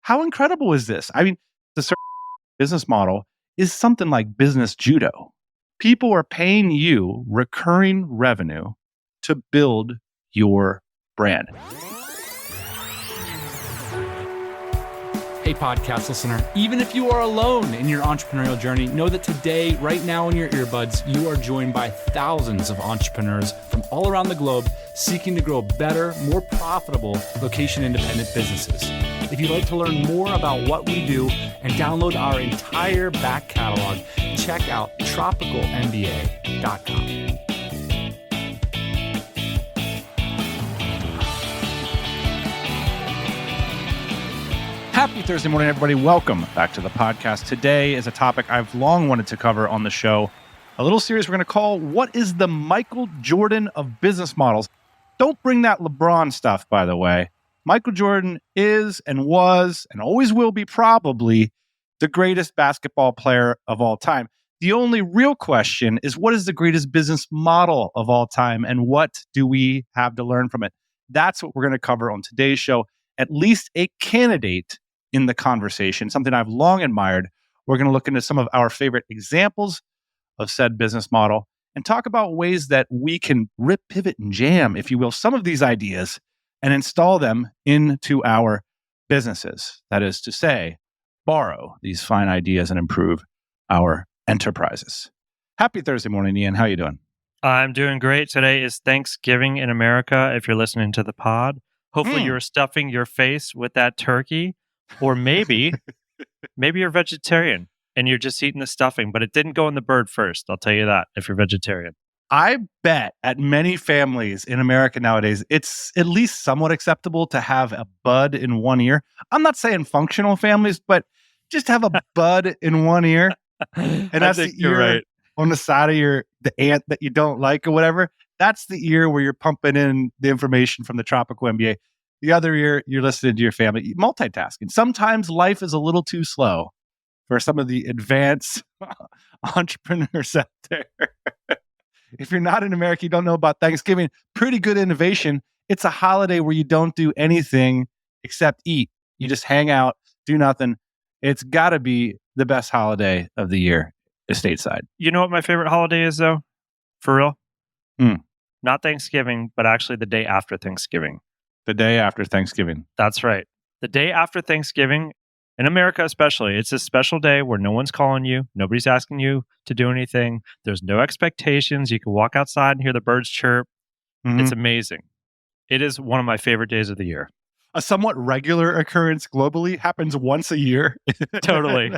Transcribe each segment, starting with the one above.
How incredible is this? I mean, the business model is something like business judo. People are paying you recurring revenue to build your brand. Hey, podcast listener, even if you are alone in your entrepreneurial journey, know that today, right now in your earbuds, you are joined by thousands of entrepreneurs from all around the globe seeking to grow better, more profitable location-independent businesses. If you'd like to learn more about what we do and download our entire back catalog, check out tropicalmba.com. Happy Thursday morning, everybody. Welcome back to the podcast. Today is a topic I've long wanted to cover on the show. A little series we're going to call, What is the Michael Jordan of Business Models? Don't bring that LeBron stuff, by the way. Michael Jordan is and was and always will be probably the greatest basketball player of all time. The only real question is, what is the greatest business model of all time and what do we have to learn from it? That's what we're going to cover on today's show. At least a candidate in the conversation, something I've long admired. We're going to look into some of our favorite examples of said business model and talk about ways that we can rip, pivot, and jam, if you will, some of these ideas and install them into our businesses. That is to say, borrow these fine ideas and improve our enterprises. Happy Thursday morning, Ian. How are you doing? I'm doing great. Today is Thanksgiving in America, if you're listening to the pod. Hopefully you're stuffing your face with that turkey. Or maybe you're vegetarian and you're just eating the stuffing, but it didn't go in the bird first. I'll tell you that if you're vegetarian. I bet at many families in America nowadays, it's at least somewhat acceptable to have a bud in one ear. I'm not saying functional families, but just have a bud in one ear. And that's the ear right on the side of the ant that you don't like or whatever. That's the ear where you're pumping in the information from the Tropical MBA. The other ear, you're listening to your family, multitasking. Sometimes life is a little too slow for some of the advanced entrepreneurs out there. If you're not in America, you don't know about Thanksgiving, pretty good innovation. It's a holiday where you don't do anything except eat. You just hang out, do nothing. It's got to be the best holiday of the year, stateside. You know what my favorite holiday is, though? For real? Not Thanksgiving, but actually the day after Thanksgiving. The day after Thanksgiving. That's right. The day after Thanksgiving, in America especially, it's a special day where no one's calling you. Nobody's asking you to do anything. There's no expectations. You can walk outside and hear the birds chirp. Mm-hmm. It's amazing. It is one of my favorite days of the year. A somewhat regular occurrence globally, happens once a year. Totally.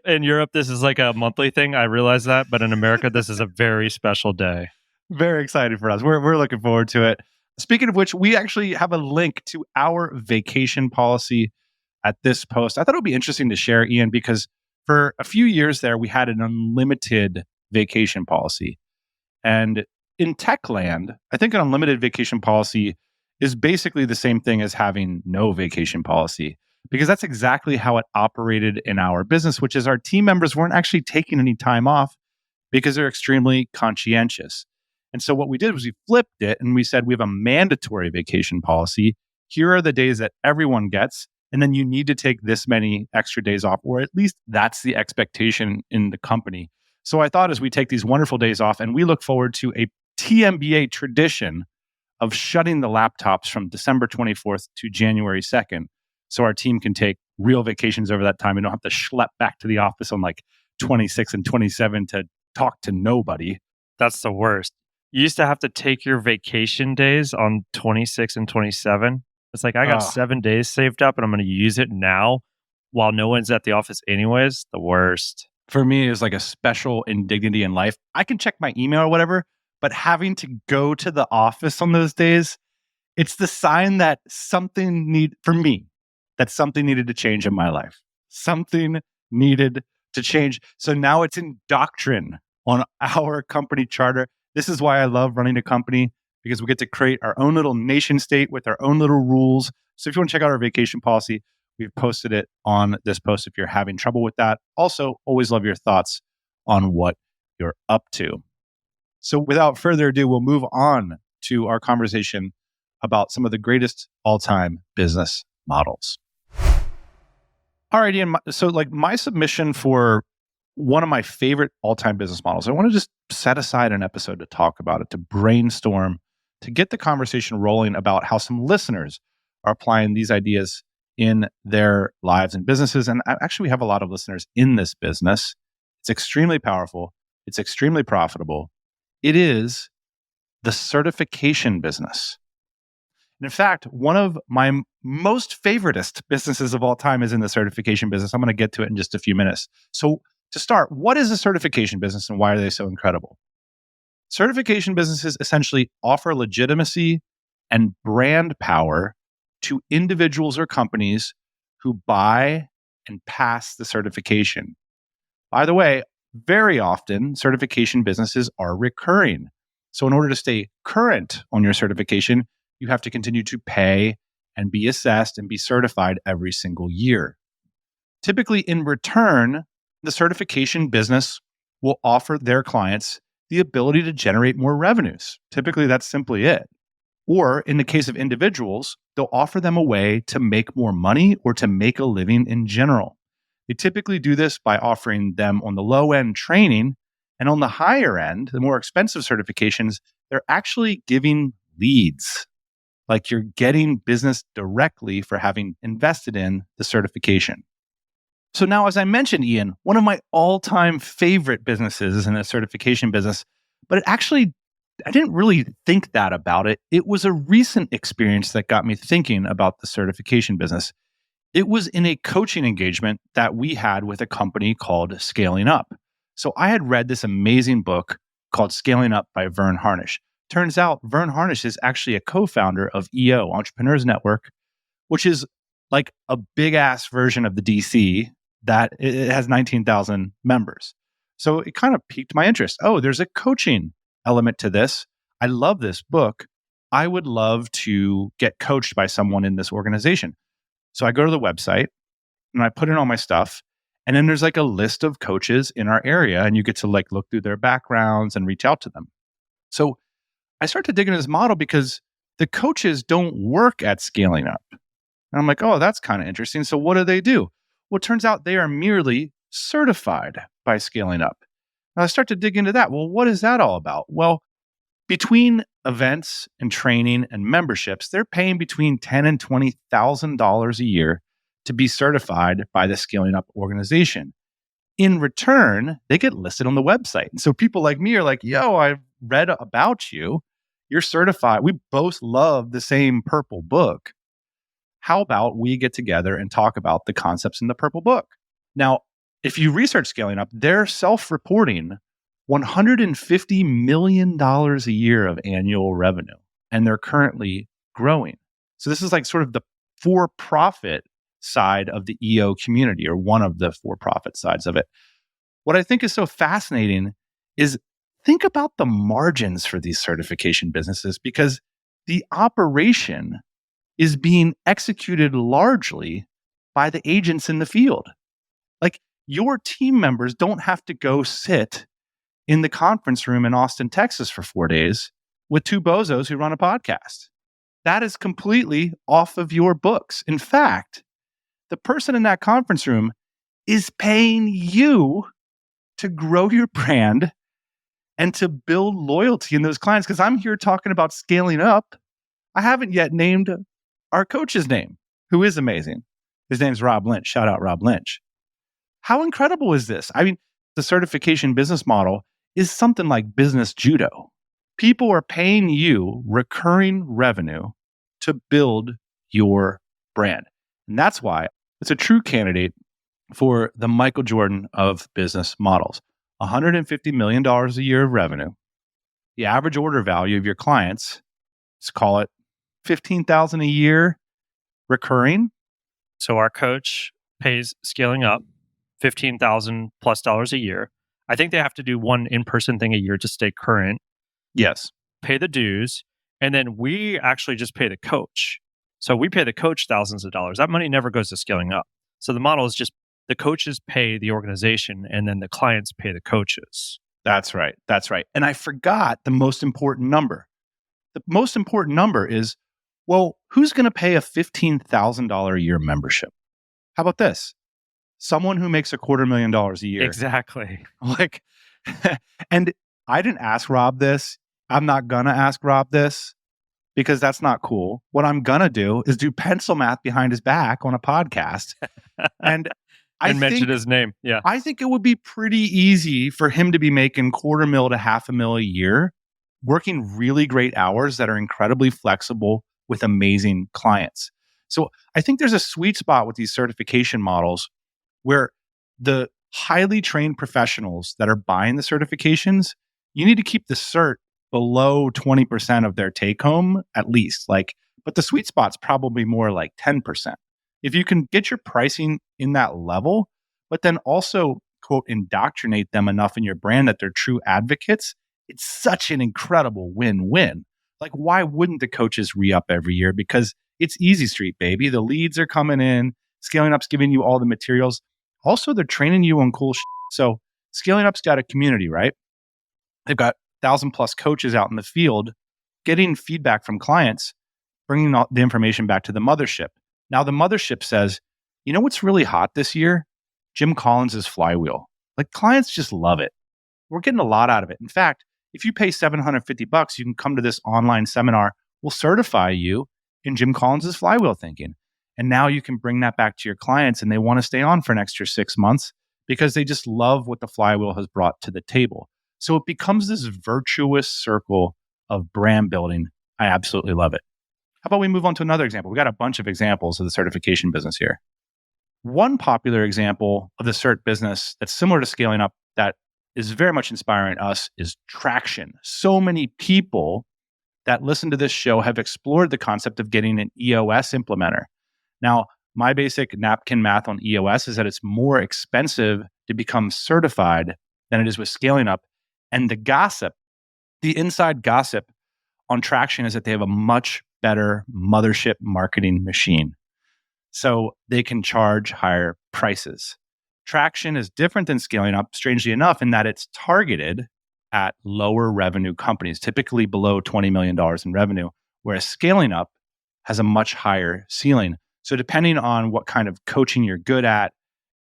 In Europe, this is like a monthly thing. I realize that. But in America, this is a very special day. Very excited for us. We're looking forward to it. Speaking of which, we actually have a link to our vacation policy at this post. I thought it would be interesting to share, Ian, because for a few years there, we had an unlimited vacation policy. And in tech land, I think an unlimited vacation policy is basically the same thing as having no vacation policy, because that's exactly how it operated in our business, which is our team members weren't actually taking any time off because they're extremely conscientious. And so what we did was we flipped it and we said we have a mandatory vacation policy. Here are the days that everyone gets. And then you need to take this many extra days off, or at least that's the expectation in the company. So I thought as we take these wonderful days off and we look forward to a TMBA tradition of shutting the laptops from December 24th to January 2nd. So our team can take real vacations over that time and don't have to schlep back to the office on like 26 and 27 to talk to nobody. That's the worst. You used to have to take your vacation days on 26 and 27. It's like, I got 7 days saved up and I'm going to use it now while no one's at the office anyways. The worst. For me, it's like a special indignity in life. I can check my email or whatever, but having to go to the office on those days, it's the sign that something needed to change in my life. Something needed to change. So now it's in doctrine on our company charter. This is why I love running a company, because we get to create our own little nation state with our own little rules. So if you want to check out our vacation policy, we've posted it on this post if you're having trouble with that. Also, always love your thoughts on what you're up to. So without further ado, we'll move on to our conversation about some of the greatest all-time business models. All right, Ian. So, like, my submission for one of my favorite all-time business models, I want to just set aside an episode to talk about it, to brainstorm, to get the conversation rolling about how some listeners are applying these ideas in their lives and businesses. And actually, we have a lot of listeners in this business. It's extremely powerful. It's extremely profitable. It is the certification business. And in fact, one of my most favoritist businesses of all time is in the certification business. I'm going to get to it in just a few minutes. So to start, what is a certification business and why are they so incredible? Certification businesses essentially offer legitimacy and brand power to individuals or companies who buy and pass the certification. By the way, very often certification businesses are recurring. So in order to stay current on your certification, you have to continue to pay and be assessed and be certified every single year. Typically, in return, the certification business will offer their clients the ability to generate more revenues. Typically, that's simply it. Or in the case of individuals, they'll offer them a way to make more money or to make a living in general. They typically do this by offering them on the low end training, and on the higher end, the more expensive certifications, they're actually giving leads. Like you're getting business directly for having invested in the certification. So now, as I mentioned, Ian, one of my all-time favorite businesses is in the certification business, but I didn't really think that about it. It was a recent experience that got me thinking about the certification business. It was in a coaching engagement that we had with a company called Scaling Up. So I had read this amazing book called Scaling Up by Verne Harnish. Turns out Verne Harnish is actually a co-founder of EO, Entrepreneurs Network, which is like a big ass version of the DC that it has 19,000 members. So it kind of piqued my interest. Oh, there's a coaching element to this. I love this book. I would love to get coached by someone in this organization. So I go to the website and I put in all my stuff. And then there's like a list of coaches in our area and you get to like look through their backgrounds and reach out to them. So I start to dig into this model because the coaches don't work at Scaling Up. And I'm like, oh, that's kind of interesting. So what do? Well, it turns out they are merely certified by Scaling Up. And I start to dig into that. Well, what is that all about? Well, between events and training and memberships, they're paying between $10,000 and $20,000 a year to be certified by the Scaling Up organization. In return, they get listed on the website. And so people like me are like, yo, I've read about you. You're certified. We both love the same purple book. How about we get together and talk about the concepts in the purple book? Now, if you research Scaling Up, they're self-reporting $150 million a year of annual revenue, and they're currently growing. So this is like sort of the for-profit side of the EO community, or one of the for-profit sides of it. What I think is so fascinating is think about the margins for these certification businesses, because the operation is being executed largely by the agents in the field. Like your team members don't have to go sit in the conference room in Austin, Texas for 4 days with two bozos who run a podcast. That is completely off of your books. In fact, the person in that conference room is paying you to grow your brand and to build loyalty in those clients. Because I'm here talking about Scaling Up. I haven't yet named our coach's name, who is amazing. His name's Rob Lynch. Shout out Rob Lynch. How incredible is this? I mean, the certification business model is something like business judo. People are paying you recurring revenue to build your brand. And that's why it's a true candidate for the Michael Jordan of business models. $150 million a year of revenue. The average order value of your clients, let's call it $15,000 a year recurring. So our coach pays Scaling Up $15,000 plus a year. I think they have to do one in-person thing a year to stay current. Yes. Pay the dues. And then we actually just pay the coach. So we pay the coach thousands of dollars. That money never goes to Scaling Up. So the model is just the coaches pay the organization and then the clients pay the coaches. That's right. That's right. And I forgot the most important number. The most important number is, well, who's going to pay a $15,000 a year membership? How about this? someone who makes $250,000 a year. Exactly. Like, and I didn't ask Rob this. I'm not going to ask Rob this because that's not cool. What I'm going to do is do pencil math behind his back on a podcast. And mention his name. Yeah. I think it would be pretty easy for him to be making $250,000 to $500,000 a year, working really great hours that are incredibly flexible with amazing clients. So I think there's a sweet spot with these certification models where the highly trained professionals that are buying the certifications, you need to keep the cert below 20% of their take home at least. But the sweet spot's probably more like 10%. If you can get your pricing in that level, but then also, quote, indoctrinate them enough in your brand that they're true advocates, it's such an incredible win-win. Why wouldn't the coaches re-up every year? Because it's easy street, baby. The leads are coming in. Scaling Up's giving you all the materials. Also, they're training you on cool shit. So Scaling Up's got a community, right? They've got 1,000+ coaches out in the field getting feedback from clients, bringing all the information back to the mothership. Now, the mothership says, you know what's really hot this year? Jim Collins' flywheel. Clients just love it. We're getting a lot out of it. In fact, if you pay $750, you can come to this online seminar. We'll certify you in Jim Collins' flywheel thinking. And now you can bring that back to your clients and they want to stay on for an extra 6 months because they just love what the flywheel has brought to the table. So it becomes this virtuous circle of brand building. I absolutely love it. How about we move on to another example? We got a bunch of examples of the certification business here. One popular example of the cert business that's similar to Scaling Up that is very much inspiring us is traction. So many people that listen to this show have explored the concept of getting an EOS implementer. Now, my basic napkin math on EOS is that it's more expensive to become certified than it is with Scaling Up. And the inside gossip on Traction is that they have a much better mothership marketing machine. So they can charge higher prices. Traction is different than Scaling Up, strangely enough, in that it's targeted at lower revenue companies, typically below $20 million in revenue, whereas Scaling Up has a much higher ceiling. So depending on what kind of coaching you're good at,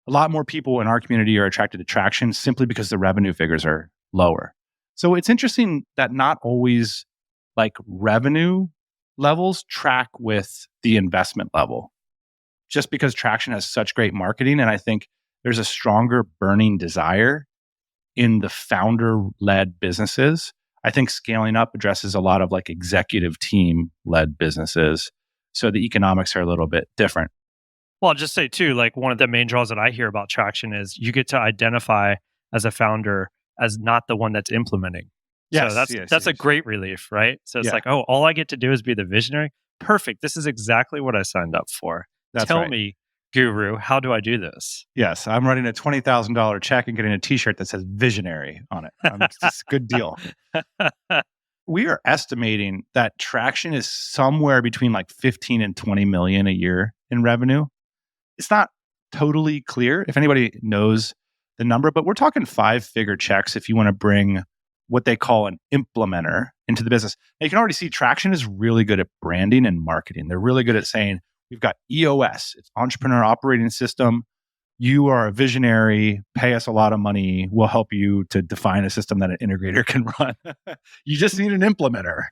a lot more people in our community are attracted to Traction simply because the revenue figures are lower. So it's interesting that not always revenue levels track with the investment level, just because Traction has such great marketing. And I think there's a stronger burning desire in the founder-led businesses. I think Scaling Up addresses a lot of executive team-led businesses. So the economics are a little bit different. Well, I'll just say too, one of the main draws that I hear about Traction is you get to identify as a founder as not the one that's implementing. Yes, so that's a great relief, right? So it's all I get to do is be the visionary. Perfect. This is exactly what I signed up for. Tell me, guru, how do I do this? Yes, I'm writing a $20,000 check and getting a t-shirt that says visionary on it. It's a good deal. We are estimating that Traction is somewhere between 15 and 20 million a year in revenue. It's not totally clear if anybody knows the number, but we're talking 5-figure checks if you want to bring what they call an implementer into the business. Now, you can already see Traction is really good at branding and marketing. They're really good at saying, we've got EOS, it's Entrepreneur Operating System. You are a visionary, pay us a lot of money. We'll help you to define a system that an integrator can run. You just need an implementer.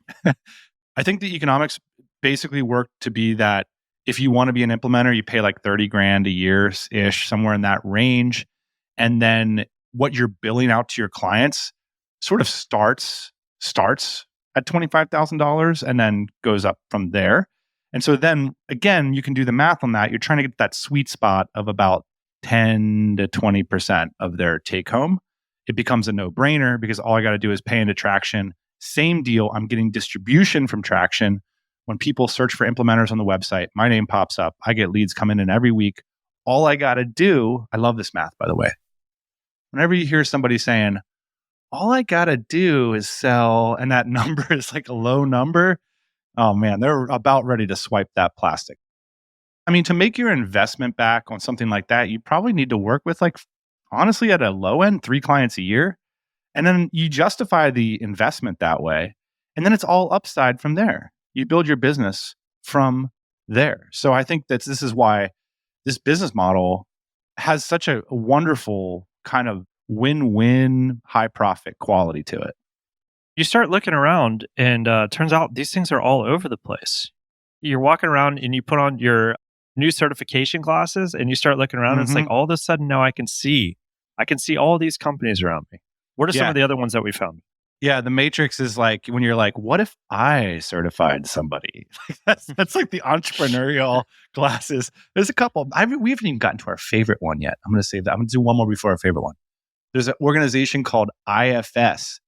I think the economics basically work to be that if you want to be an implementer, you pay $30,000 a year-ish, somewhere in that range. And then what you're billing out to your clients sort of starts at $25,000 and then goes up from there. And so then again, you can do the math on that. You're trying to get that sweet spot of about 10 to 20% of their take home. It becomes a no-brainer because all I got to do is pay into Traction. Same deal. I'm getting distribution from Traction. When people search for implementers on the website, my name pops up. I get leads coming in every week. All I got to do, I love this math, by the way. Whenever you hear somebody saying, all I got to do is sell, and that number is a low number, oh man, they're about ready to swipe that plastic. I mean, to make your investment back on something like that, you probably need to work with honestly, at a low end, 3 clients a year. And then you justify the investment that way. And then it's all upside from there. You build your business from there. So I think that this is why this business model has such a wonderful kind of win-win, high-profit quality to it. You start looking around, and turns out these things are all over the place. You're walking around, and you put on your new certification glasses, and you start looking around, and it's like all of a sudden now I can see all these companies around me. What are some of the other ones that we found? Yeah, the matrix is like when you're like, what if I certified somebody? That's like the entrepreneurial glasses. There's a couple. We haven't even gotten to our favorite one yet. I'm going to save that. I'm going to do one more before our favorite one. There's an organization called IFS.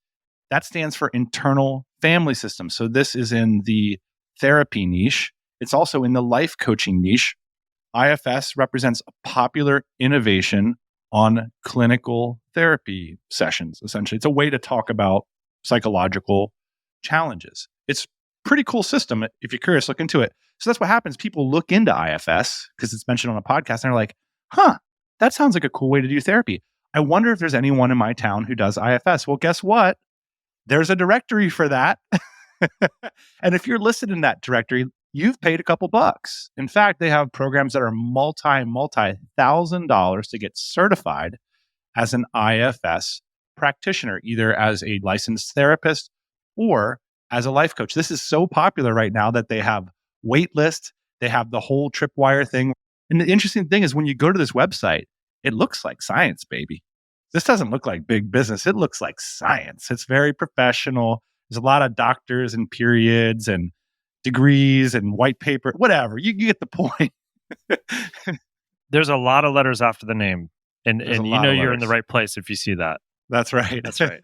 That stands for Internal Family System. So this is in the therapy niche. It's also in the life coaching niche. IFS represents a popular innovation on clinical therapy sessions, essentially. It's a way to talk about psychological challenges. It's a pretty cool system. If you're curious, look into it. So that's what happens. People look into IFS because it's mentioned on a podcast and they're like, that sounds like a cool way to do therapy. I wonder if there's anyone in my town who does IFS. Well, guess what? There's a directory for that. And if you're listed in that directory, you've paid a couple bucks. In fact, they have programs that are multi-$1,000 to get certified as an IFS practitioner, either as a licensed therapist or as a life coach. This is so popular right now that they have wait lists. They have the whole tripwire thing. And the interesting thing is when you go to this website, it looks like science, baby. This doesn't look like big business. It looks like science. It's very professional. There's a lot of doctors and periods and degrees and white paper, whatever. You get the point. There's a lot of letters after the name. And you know you're in the right place if you see that. That's right. That's right.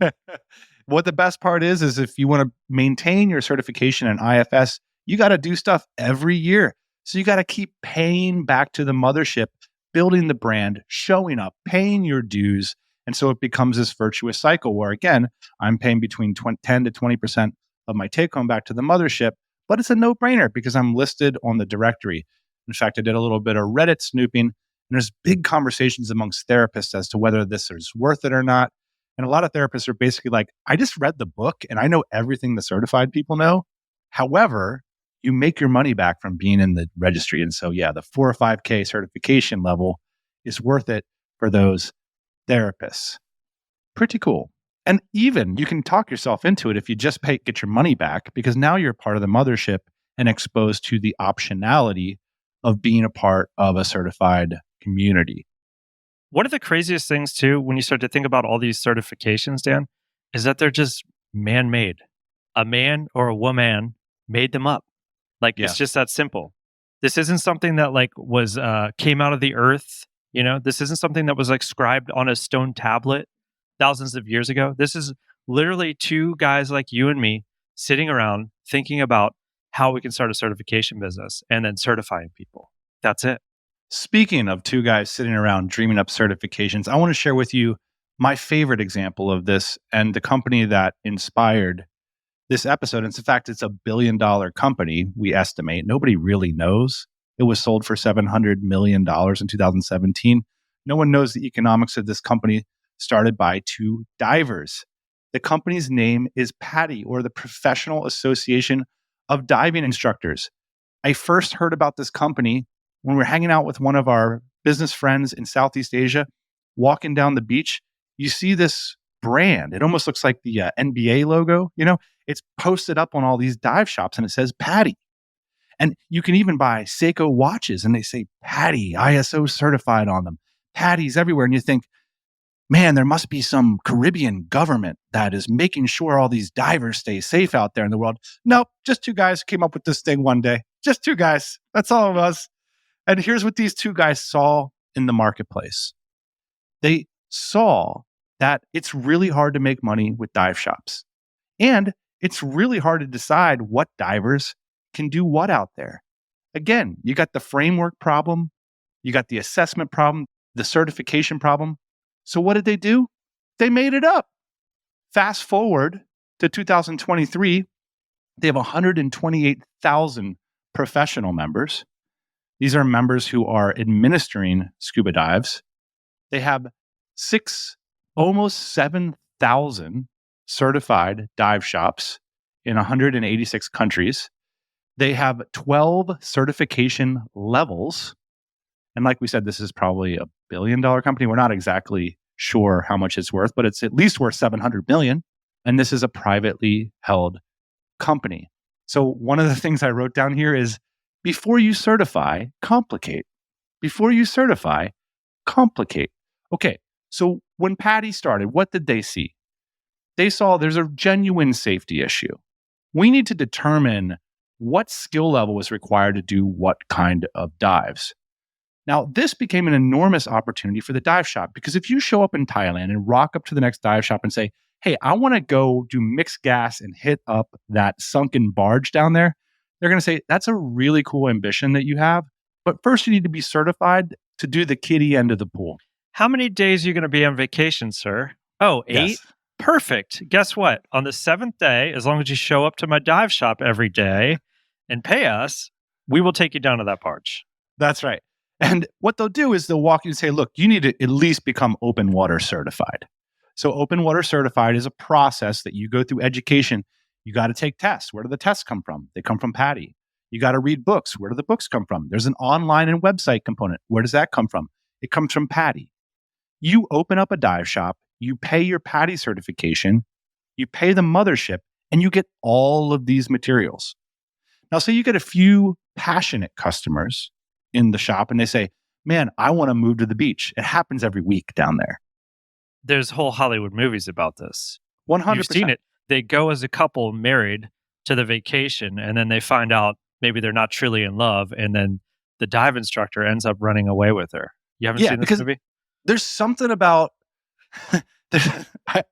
What the best part is if you want to maintain your certification in IFS, you got to do stuff every year. So you got to keep paying back to the mothership, building the brand, showing up, paying your dues. And so it becomes this virtuous cycle where, again, I'm paying between 10 to 20% of my take home back to the mothership. But it's a no-brainer because I'm listed on the directory. In fact, I did a little bit of Reddit snooping, and there's big conversations amongst therapists as to whether this is worth it or not. And a lot of therapists are basically like, I just read the book and I know everything the certified people know. However, you make your money back from being in the registry. And so, yeah, the 4 or 5K certification level is worth it for those therapists. Pretty cool. And even you can talk yourself into it if you just get your money back, because now you're part of the mothership and exposed to the optionality of being a part of a certified community. One of the craziest things, too, when you start to think about all these certifications, Dan, is that they're just man-made. A man or a woman made them up. It's just that simple. This isn't something that was came out of the earth. This isn't something that was scribed on a stone tablet thousands of years ago. This is literally two guys like you and me sitting around thinking about how we can start a certification business and then certifying people. That's it. Speaking of two guys sitting around dreaming up certifications, I want to share with you my favorite example of this and the company that inspired this episode. In fact, it's $1 billion company, we estimate. Nobody really knows. It was sold for $700 million in 2017. No one knows the economics of this company, started by two divers. The company's name is PADI, or the Professional Association of Diving Instructors. I first heard about this company when we were hanging out with one of our business friends in Southeast Asia, walking down the beach. You see this brand. It almost looks like the NBA logo. It's posted up on all these dive shops and it says PADI. And you can even buy Seiko watches and they say PADI, ISO certified on them. PADI's everywhere. And you think, man, there must be some Caribbean government that is making sure all these divers stay safe out there in the world. Nope, just two guys came up with this thing one day. Just two guys. That's all it was. And here's what these two guys saw in the marketplace. They saw that it's really hard to make money with dive shops. And it's really hard to decide what divers can do what out there. Again, you got the framework problem, you got the assessment problem, the certification problem. So what did they do? They made it up. Fast forward to 2023, they have 128,000 professional members. These are members who are administering scuba dives. They have almost 7,000 certified dive shops in 186 countries. They have 12 certification levels. And like we said, this is probably $1 billion company. We're not exactly sure how much it's worth, but it's at least worth 700 million. And this is a privately held company. So one of the things I wrote down here is before you certify, complicate. Before you certify, complicate. Okay, so when Patty started, what did they see? They saw there's a genuine safety issue. We need to determine what skill level is required to do what kind of dives. Now, this became an enormous opportunity for the dive shop because if you show up in Thailand and rock up to the next dive shop and say, hey, I want to go do mixed gas and hit up that sunken barge down there, they're going to say, that's a really cool ambition that you have. But first, you need to be certified to do the kiddie end of the pool. How many days are you going to be on vacation, sir? Oh, 8? Yes. Perfect. Guess what? On the 7th day, as long as you show up to my dive shop every day and pay us, we will take you down to that barge. That's right. And what they'll do is they'll walk you and say, look, you need to at least become open water certified. So open water certified is a process that you go through education. You got to take tests. Where do the tests come from? They come from Patty. You got to read books. Where do the books come from? There's an online and website component. Where does that come from? It comes from Patty. You open up a dive shop, you pay your Patty certification, you pay the mothership, and you get all of these materials. Now, say you get a few passionate customers in the shop and they say, man, I want to move to the beach. It happens every week down there. There's whole Hollywood movies about this. 100%. You've seen it. They go as a couple married to the vacation, and then they find out maybe they're not truly in love, and then the dive instructor ends up running away with her. You haven't seen this movie? There's something about... I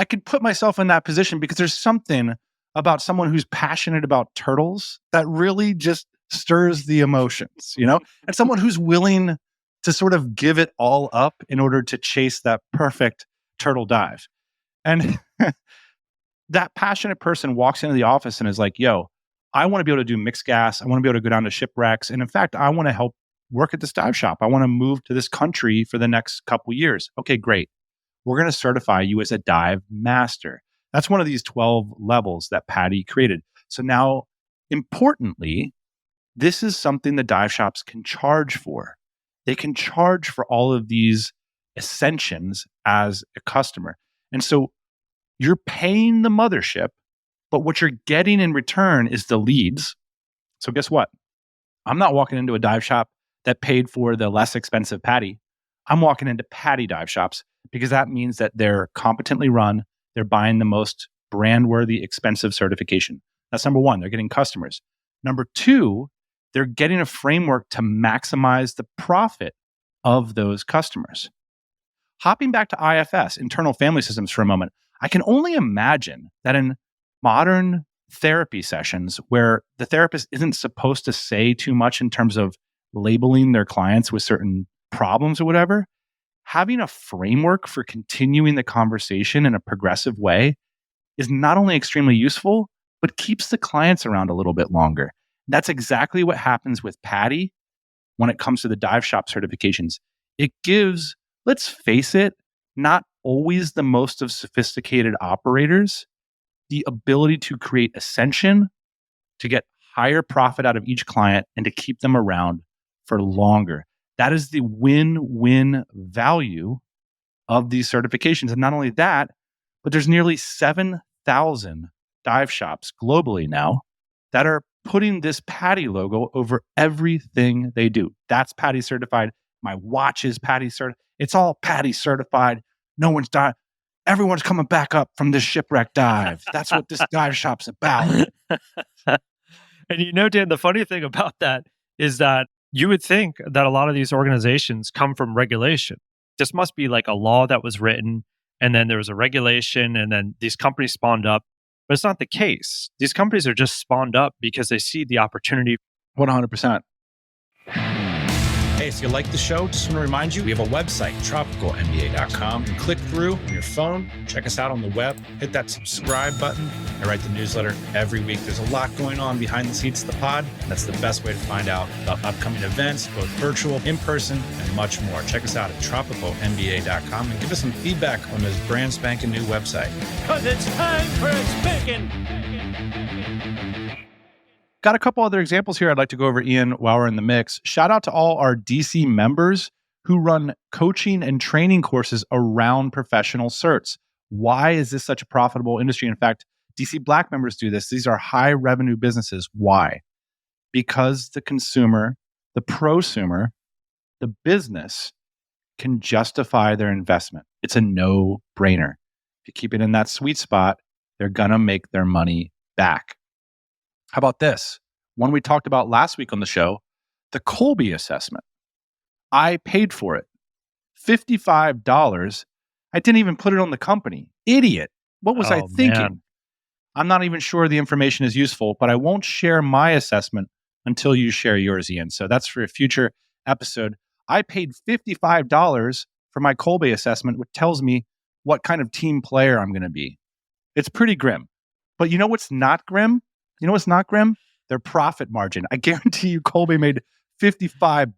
could put myself in that position because there's something about someone who's passionate about turtles that really just stirs the emotions, you know? And someone who's willing to sort of give it all up in order to chase that perfect turtle dive. And that passionate person walks into the office and is like, yo, I want to be able to do mixed gas. I want to be able to go down to shipwrecks. And in fact, I want to help work at this dive shop. I want to move to this country for the next couple years. Okay, great. We're going to certify you as a dive master. That's one of these 12 levels that Patty created. So now, importantly, this is something the dive shops can charge for. They can charge for all of these ascensions as a customer. And so you're paying the mothership, but what you're getting in return is the leads. So guess what? I'm not walking into a dive shop that paid for the less expensive Patty. I'm walking into Patty dive shops because that means that they're competently run. They're buying the most brand-worthy, expensive certification. That's number one. They're getting customers. Number two, they're getting a framework to maximize the profit of those customers. Hopping back to IFS, internal family systems, for a moment, I can only imagine that in modern therapy sessions where the therapist isn't supposed to say too much in terms of labeling their clients with certain problems or whatever, having a framework for continuing the conversation in a progressive way is not only extremely useful, but keeps the clients around a little bit longer. That's exactly what happens with Patty when it comes to the dive shop certifications. It gives, let's face it, not always the most of sophisticated operators the ability to create ascension, to get higher profit out of each client, and to keep them around for longer. That is the win-win value of these certifications. And not only that, but there's nearly 7,000 dive shops globally now that are putting this Patty logo over everything they do. That's Patty certified. My watch is Patty certified. It's all Patty certified. No one's dying. Everyone's coming back up from this shipwreck dive. That's what this dive shop's about. And you know, Dan, the funny thing about that is that you would think that a lot of these organizations come from regulation. This must be like a law that was written, and then there was a regulation, and then these companies spawned up. But it's not the case. These companies are just spawned up because they see the opportunity. 100%. Hey, so you like the show? Just want to remind you, we have a website, tropicalmba.com. You can click through on your phone, check us out on the web, hit that subscribe button. I write the newsletter every week. There's a lot going on behind the scenes of the pod. That's the best way to find out about upcoming events, both virtual, in person, and much more. Check us out at tropicalmba.com and give us some feedback on this brand spanking new website. Because it's time for a spanking. Got a couple other examples here I'd like to go over, Ian, while we're in the mix. Shout out to all our DC members who run coaching and training courses around professional certs. Why is this such a profitable industry? In fact, DC Black members do this. These are high revenue businesses. Why? Because the consumer, the prosumer, the business can justify their investment. It's a no-brainer. If you keep it in that sweet spot, they're going to make their money back. How about this? One we talked about last week on the show, the Kolbe assessment. I paid for it. $55. I didn't even put it on the company. Idiot. What was I thinking? Man. I'm not even sure the information is useful, but I won't share my assessment until you share yours, Ian. So that's for a future episode. I paid $55 for my Kolbe assessment, which tells me what kind of team player I'm going to be. It's pretty grim. But you know what's not grim? You know what's not grim? Their profit margin. I guarantee you Kolbe made $55.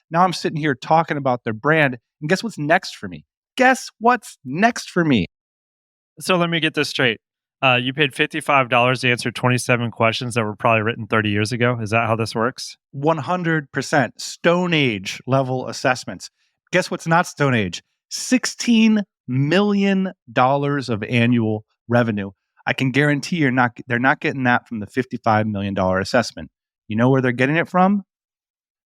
Now I'm sitting here talking about their brand. And guess what's next for me? Guess what's next for me? So let me get this straight. You paid $55 to answer 27 questions that were probably written 30 years ago. Is that how this works? 100% Stone Age level assessments. Guess what's not Stone Age? $16 million of annual revenue. I can guarantee they're not getting that from the $55 million assessment. You know where they're getting it from?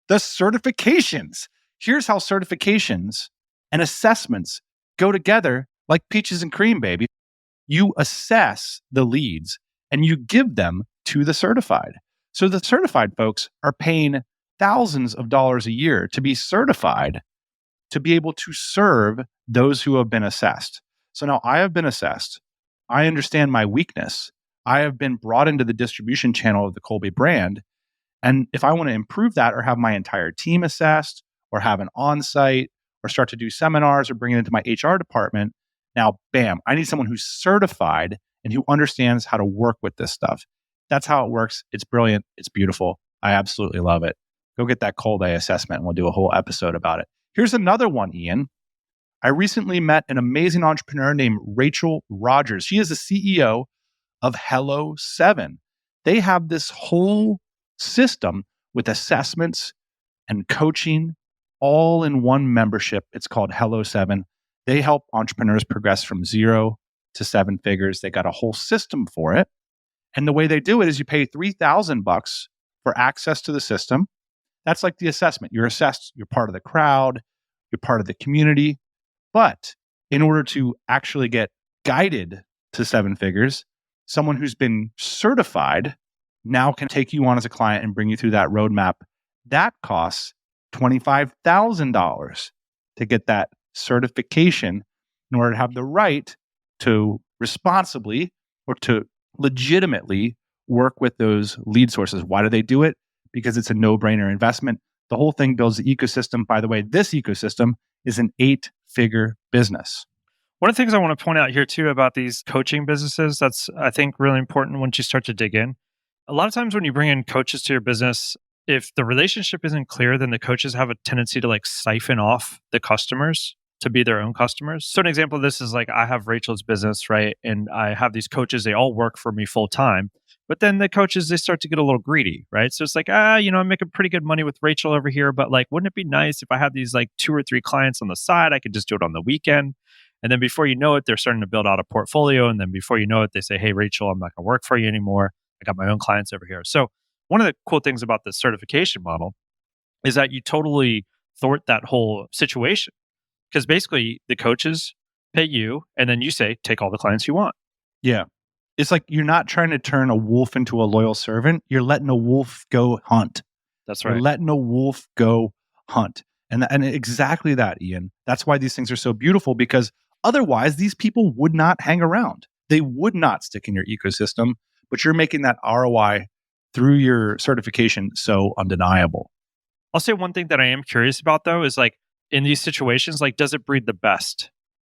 The certifications. Here's how certifications and assessments go together like peaches and cream, baby. You assess the leads and you give them to the certified. So the certified folks are paying thousands of dollars a year to be certified to be able to serve those who have been assessed. So now I have been assessed. I understand my weakness. I have been brought into the distribution channel of the Kolbe brand. And if I want to improve that or have my entire team assessed or have an on-site or start to do seminars or bring it into my HR department, now, bam, I need someone who's certified and who understands how to work with this stuff. That's how it works. It's brilliant. It's beautiful. I absolutely love it. Go get that Kolbe assessment and we'll do a whole episode about it. Here's another one, Ian. I recently met an amazing entrepreneur named Rachel Rogers. She is the CEO of Hello 7. They have this whole system with assessments and coaching all in one membership. It's called Hello 7. They help entrepreneurs progress from 0 to 7 figures. They got a whole system for it. And the way they do it is you pay $3,000 for access to the system. That's like the assessment. You're assessed, you're part of the crowd, you're part of the community. But in order to actually get guided to 7 figures, someone who's been certified now can take you on as a client and bring you through that roadmap. That costs $25,000 to get that certification in order to have the right to responsibly or to legitimately work with those lead sources. Why do they do it? Because it's a no-brainer investment. The whole thing builds the ecosystem. By the way, this ecosystem is an 8-figure business. One of the things I want to point out here too about these coaching businesses that's, I think, really important once you start to dig in. A lot of times when you bring in coaches to your business, if the relationship isn't clear, then the coaches have a tendency to like siphon off the customers to be their own customers. So an example of this is like I have Rachel's business, right? And I have these coaches, they all work for me full time. But then the coaches, they start to get a little greedy, right? So it's like, I'm making pretty good money with Rachel over here, but like, wouldn't it be nice if I had these like 2 or 3 clients on the side? I could just do it on the weekend. And then before you know it, they're starting to build out a portfolio. And then before you know it, they say, hey, Rachel, I'm not going to work for you anymore. I got my own clients over here. So one of the cool things about the certification model is that you totally thwart that whole situation. Because basically the coaches pay you and then you say, take all the clients you want. Yeah. It's like you're not trying to turn a wolf into a loyal servant. You're letting a wolf go hunt. That's right. You're letting a wolf go hunt. And exactly that, Ian. That's why these things are so beautiful, because otherwise these people would not hang around. They would not stick in your ecosystem, but you're making that ROI through your certification so undeniable. I'll say one thing that I am curious about though is like in these situations, like does it breed the best?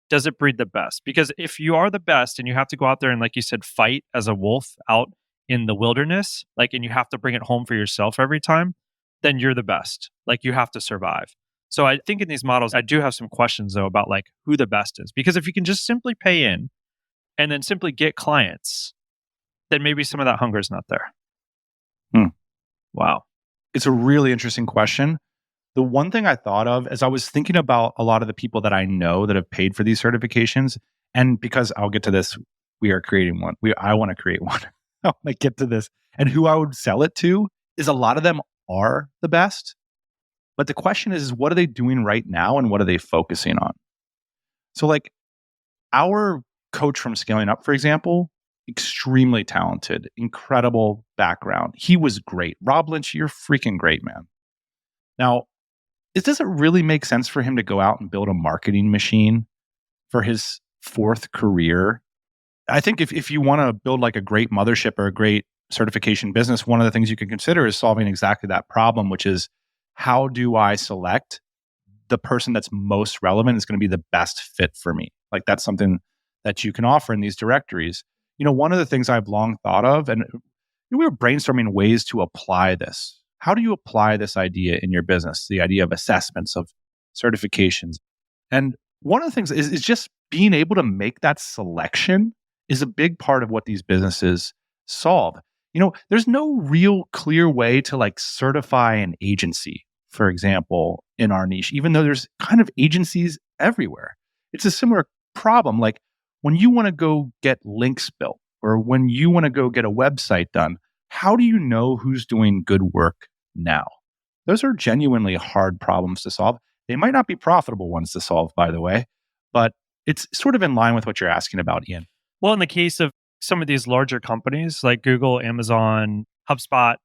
Does it breed the best? Because if you are the best and you have to go out there and like you said, fight as a wolf out in the wilderness, like, and you have to bring it home for yourself every time, then you're the best. Like you have to survive. So I think in these models, I do have some questions though about like who the best is. Because if you can just simply pay in and then simply get clients, then maybe some of that hunger is not there. Hmm. Wow. It's a really interesting question. The one thing I thought of as I was thinking about a lot of the people that I know that have paid for these certifications, and because I'll get to this, we are creating one. I want to create one. I want to get to this. And who I would sell it to is a lot of them are the best. But the question is what are they doing right now and what are they focusing on? So like our coach from Scaling Up, for example, extremely talented, incredible background. He was great. Rob Lynch, you're freaking great, man. Now, does it really make sense for him to go out and build a marketing machine for his fourth career? I think if you want to build like a great mothership or a great certification business, one of the things you can consider is solving exactly that problem, which is how do I select the person that's most relevant is going to be the best fit for me? Like that's something that you can offer in these directories. One of the things I've long thought of, and we were brainstorming ways to apply this. How do you apply this idea in your business? The idea of assessments, of certifications. And one of the things is just being able to make that selection is a big part of what these businesses solve. There's no real clear way to like certify an agency, for example, in our niche, even though there's kind of agencies everywhere. It's a similar problem. Like when you want to go get links built or when you want to go get a website done, how do you know who's doing good work now? Those are genuinely hard problems to solve. They might not be profitable ones to solve, by the way, but it's sort of in line with what you're asking about, Ian. Well, in the case of some of these larger companies like Google, Amazon, HubSpot,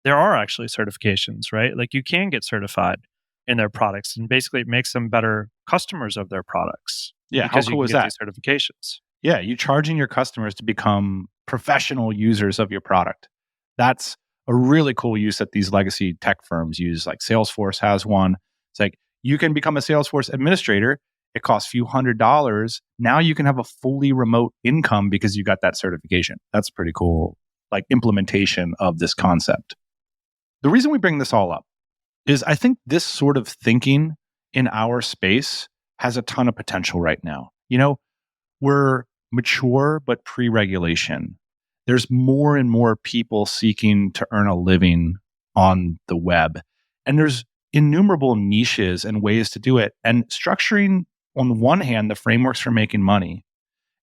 there are actually certifications, right? Like you can get certified in their products, and basically it makes them better customers of their products. Yeah, because how cool you is can that? get these certifications. Yeah, you charging your customers to become professional users of your product. That's a really cool use that these legacy tech firms use. Like Salesforce has one. It's like you can become a Salesforce administrator. It costs a few $100s. Now you can have a fully remote income because you got that certification. That's pretty cool, like implementation of this concept. The reason we bring this all up is I think this sort of thinking in our space has a ton of potential right now. We're mature, but pre-regulation. There's more and more people seeking to earn a living on the web. And there's innumerable niches and ways to do it. And structuring, on one hand, the frameworks for making money.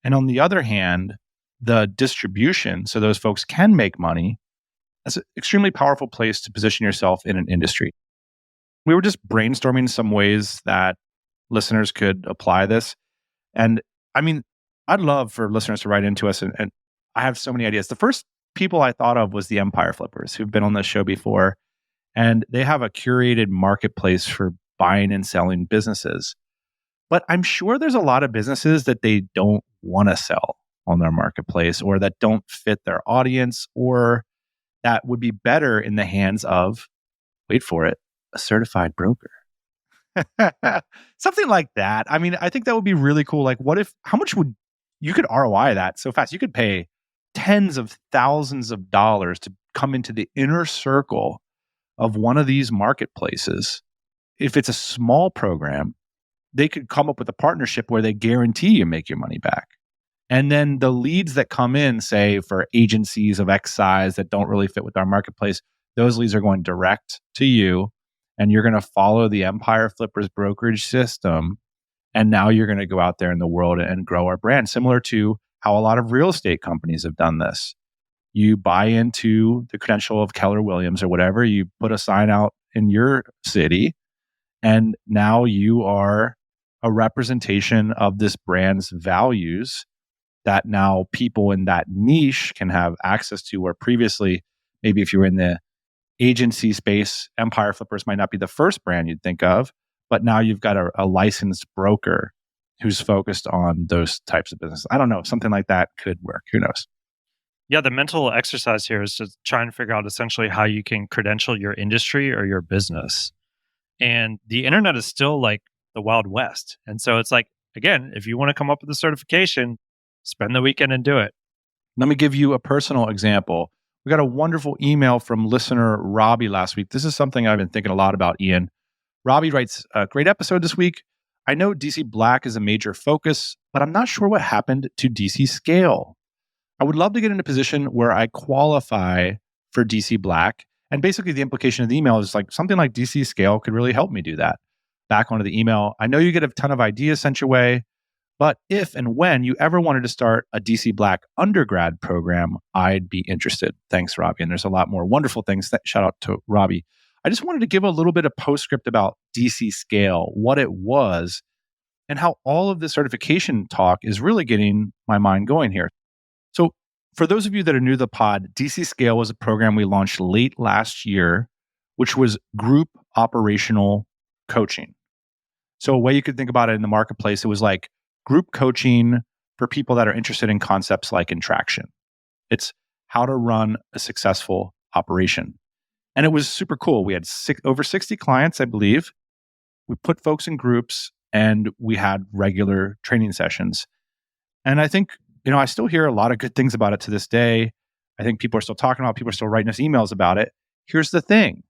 And on the other hand, the distribution, so those folks can make money. That's an extremely powerful place to position yourself in an industry. We were just brainstorming some ways that listeners could apply this. And I mean, I'd love for listeners to write into us, and I have so many ideas. The first people I thought of was the Empire Flippers, who've been on this show before, and they have a curated marketplace for buying and selling businesses. But I'm sure there's a lot of businesses that they don't want to sell on their marketplace, or that don't fit their audience, or that would be better in the hands of, wait for it, a certified broker. Something like that. I mean, I think that would be really cool. Like, how much would you could ROI that so fast? You could pay tens of thousands of dollars to come into the inner circle of one of these marketplaces. If it's a small program, they could come up with a partnership where they guarantee you make your money back. And then the leads that come in, say for agencies of X size that don't really fit with our marketplace, those leads are going direct to you. And you're going to follow the Empire Flippers brokerage system. And now you're going to go out there in the world and grow our brand, similar to how a lot of real estate companies have done this. You buy into the credential of Keller Williams or whatever, you put a sign out in your city, and now you are a representation of this brand's values that now people in that niche can have access to, where previously, maybe if you were in the agency space, Empire Flippers might not be the first brand you'd think of, but now you've got a licensed broker who's focused on those types of business. I don't know, something like that could work. Who knows? Yeah, the mental exercise here is to try and figure out essentially how you can credential your industry or your business. And the internet is still like the Wild West. And so it's like, again, if you want to come up with a certification, spend the weekend and do it. Let me give you a personal example. We got a wonderful email from listener Robbie last week. This is something I've been thinking a lot about, Ian. Robbie writes, a great episode this week. I know DC Black is a major focus, but I'm not sure what happened to DC Scale. I would love to get in a position where I qualify for DC Black. And basically the implication of the email is like something like DC Scale could really help me do that. Back onto the email. I know you get a ton of ideas sent your way, but if and when you ever wanted to start a DC Black undergrad program, I'd be interested. Thanks, Robbie. And there's a lot more wonderful things. Shout out to Robbie. I just wanted to give a little bit of postscript about DC Scale, what it was, and how all of this certification talk is really getting my mind going here. So for those of you that are new to the pod, DC Scale was a program we launched late last year, which was group operational coaching. So a way you could think about it in the marketplace, it was like group coaching for people that are interested in concepts like interaction. It's how to run a successful operation. And it was super cool. We had over 60 clients, I believe. We put folks in groups and we had regular training sessions. And I think, I still hear a lot of good things about it to this day. I think people are still talking about it. People are still writing us emails about it. Here's the thing.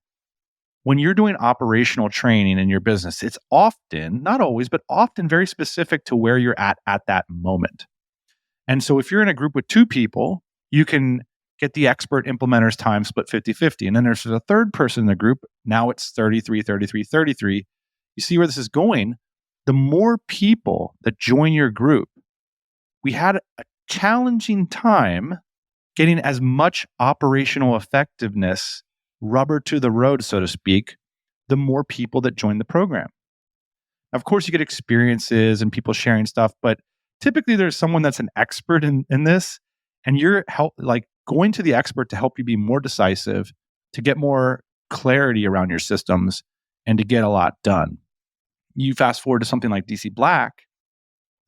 When you're doing operational training in your business, it's often, not always, but often very specific to where you're at that moment. And so if you're in a group with 2 people, you can get the expert implementers time split 50-50. And then there's a third person in the group. Now it's 33, 33, 33. You see where this is going? The more people that join your group, we had a challenging time getting as much operational effectiveness, rubber to the road, so to speak, the more people that join the program. Of course, you get experiences and people sharing stuff, but typically there's someone that's an expert in this, and you're going to the expert to help you be more decisive, to get more clarity around your systems, and to get a lot done. You fast forward to something like DC Black,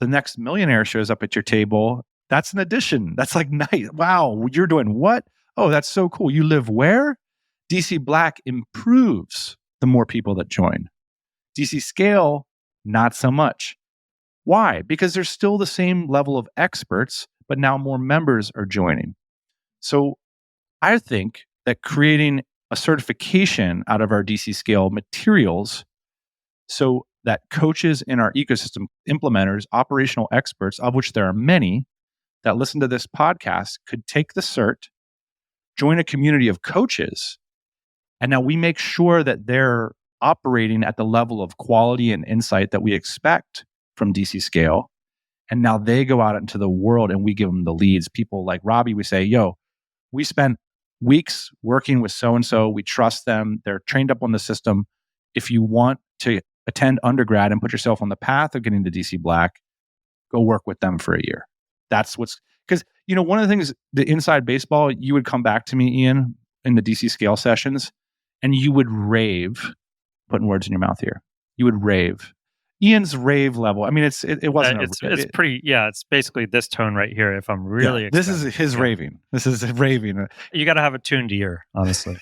the next millionaire shows up at your table. That's an addition. That's like, nice. Wow, you're doing what? Oh, that's so cool. You live where? DC Black improves the more people that join. DC Scale, not so much. Why? Because there's still the same level of experts, but now more members are joining. So I think that creating a certification out of our DC Scale materials so that coaches in our ecosystem, implementers, operational experts, of which there are many that listen to this podcast, could take the cert, join a community of coaches, and now we make sure that they're operating at the level of quality and insight that we expect from DC Scale. And now they go out into the world and we give them the leads. People like Robbie, we say, we spent weeks working with so-and-so. We trust them. They're trained up on the system. If you want to attend undergrad and put yourself on the path of getting to DC Black, go work with them for a year. That's because, one of the things, the inside baseball, you would come back to me, Ian, in the DC Scale sessions, and you would rave, putting words in your mouth here. You would rave. Ian's rave level. I mean, it wasn't. It's pretty. Yeah, it's basically this tone right here. If I'm really, this is his raving. This is raving. You got to have a tuned ear, honestly.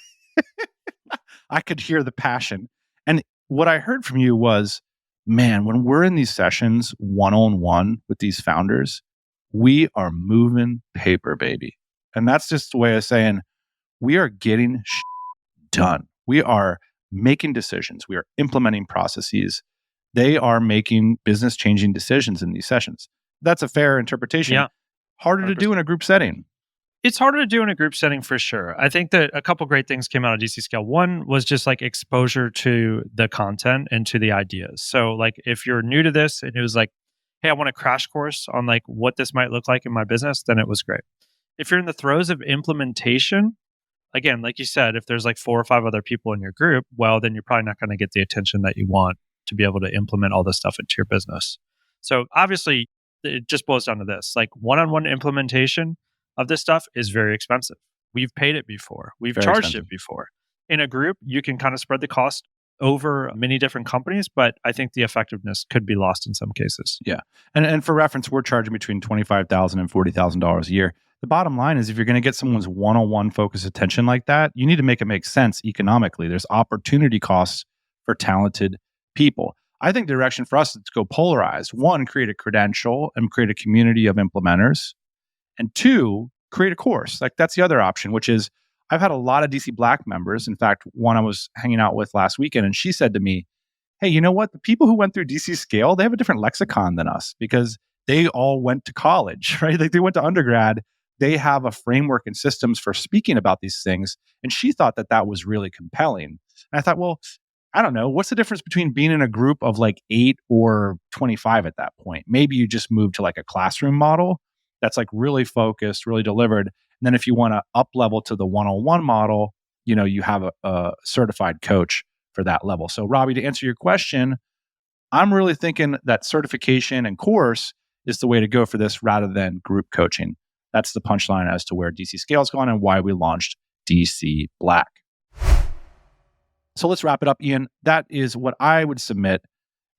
I could hear the passion, and what I heard from you was, man, when we're in these sessions one-on-one with these founders, we are moving paper, baby, and that's just the way of saying we are getting done. We are making decisions. We are implementing processes. They are making business-changing decisions in these sessions. That's a fair interpretation. Yeah. Harder 100%. To do in a group setting. It's harder to do in a group setting for sure. I think that a couple great things came out of DC Scale. One was just like exposure to the content and to the ideas. So like if you're new to this and it was like, hey, I want a crash course on like what this might look like in my business, then it was great. If you're in the throes of implementation, again, like you said, if there's like 4 or 5 other people in your group, well, then you're probably not going to get the attention that you want to be able to implement all this stuff into your business. So obviously, it just boils down to this. Like one-on-one implementation of this stuff is very expensive. We've paid it before. We've very charged expensive. It before. In a group, you can kind of spread the cost over many different companies, but I think the effectiveness could be lost in some cases. Yeah. And for reference, we're charging between $25,000 and $40,000 a year. The bottom line is if you're going to get someone's one-on-one focused attention like that, you need to make it make sense economically. There's opportunity costs for talented people. I think the direction for us is to go polarized. 1, create a credential and create a community of implementers. And 2, create a course. Like that's the other option, which is I've had a lot of DC Black members. In fact, one I was hanging out with last weekend, and she said to me, hey, you know what? The people who went through DC Scale, they have a different lexicon than us because they all went to college, right? Like they went to undergrad. they have a framework and systems for speaking about these things. And she thought that that was really compelling. And I thought, well, I don't know. What's the difference between being in a group of like 8 or 25 at that point? Maybe you just move to like a classroom model that's like really focused, really delivered. And then if you want to up level to the one-on-one model, you have a certified coach for that level. So Robbie, to answer your question, I'm really thinking that certification and course is the way to go for this rather than group coaching. That's the punchline as to where DC Scale's gone and why we launched DC Black. So let's wrap it up, Ian. That is what I would submit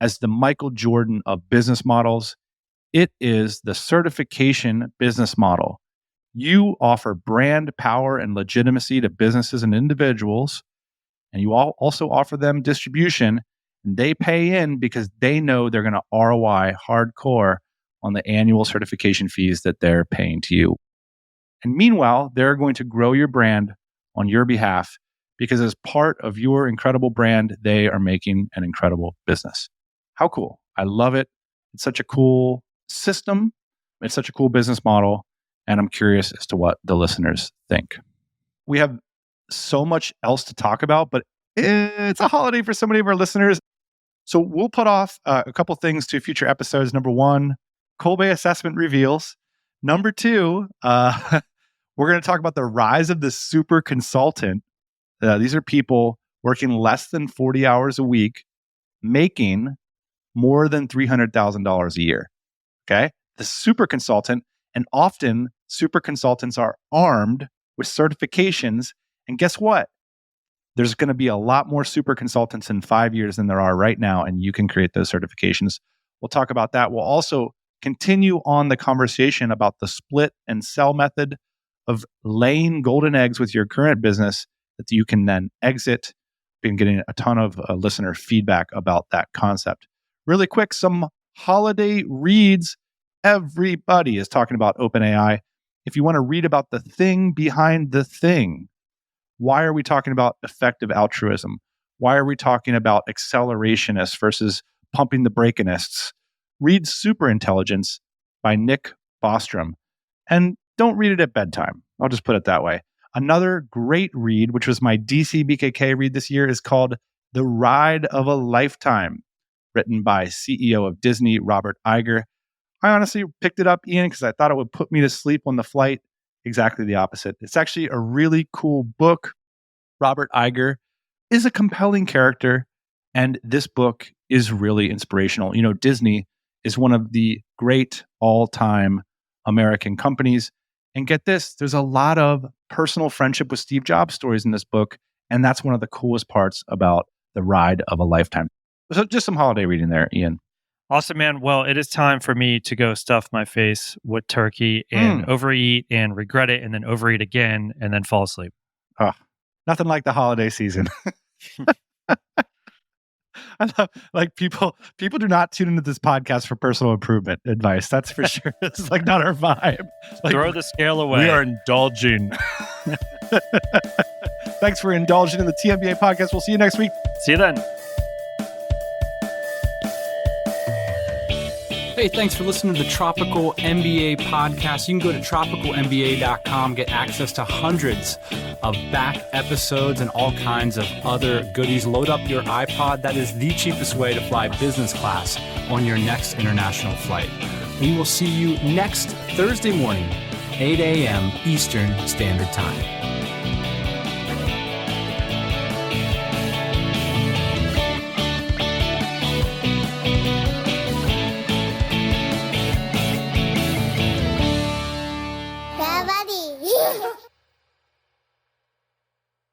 as the Michael Jordan of business models. It is the certification business model. You offer brand power and legitimacy to businesses and individuals, and you also offer them distribution, and they pay in because they know they're going to ROI hardcore on the annual certification fees that they're paying to you. And meanwhile, they're going to grow your brand on your behalf because as part of your incredible brand, they are making an incredible business. How cool. I love it. It's such a cool system. It's such a cool business model. And I'm curious as to what the listeners think. We have so much else to talk about, but it's a holiday for so many of our listeners. So we'll put off a couple things to future episodes. Number 1, Kolbe assessment reveals. Number 2, we're going to talk about the rise of the super consultant. These are people working less than 40 hours a week, making more than $300,000 a year. Okay? The super consultant, and often super consultants are armed with certifications. And guess what? There's going to be a lot more super consultants in 5 years than there are right now, and you can create those certifications. We'll talk about that. We'll also continue on the conversation about the split and sell method of laying golden eggs with your current business that you can then exit. Been getting a ton of listener feedback about that concept. Really quick, some holiday reads. Everybody is talking about OpenAI. If you want to read about the thing behind the thing, why are we talking about effective altruism? Why are we talking about accelerationists versus pumping the brakeists? Read Superintelligence by Nick Bostrom. And don't read it at bedtime. I'll just put it that way. Another great read, which was my DC BKK read this year, is called The Ride of a Lifetime, written by CEO of Disney, Robert Iger. I honestly picked it up, Ian, because I thought it would put me to sleep on the flight. Exactly the opposite. It's actually a really cool book. Robert Iger is a compelling character, and this book is really inspirational. Disney is one of the great all-time American companies. And get this, there's a lot of personal friendship with Steve Jobs stories in this book, and that's one of the coolest parts about The Ride of a Lifetime. So just some holiday reading there, Ian. Awesome, man. Well, it is time for me to go stuff my face with turkey and overeat and regret it and then overeat again and then fall asleep. Oh, nothing like the holiday season. I love, like people do not tune into this podcast for personal improvement advice. That's for sure. It's like not our vibe. Like, throw the scale away. We are indulging. Thanks for indulging in the TMBA podcast. We'll see you next week. See you then. Hey, thanks for listening to the Tropical MBA podcast. You can go to tropicalmba.com, get access to hundreds of back episodes and all kinds of other goodies. Load up your iPod. That is the cheapest way to fly business class on your next international flight. We will see you next Thursday morning, 8 a.m. Eastern Standard Time.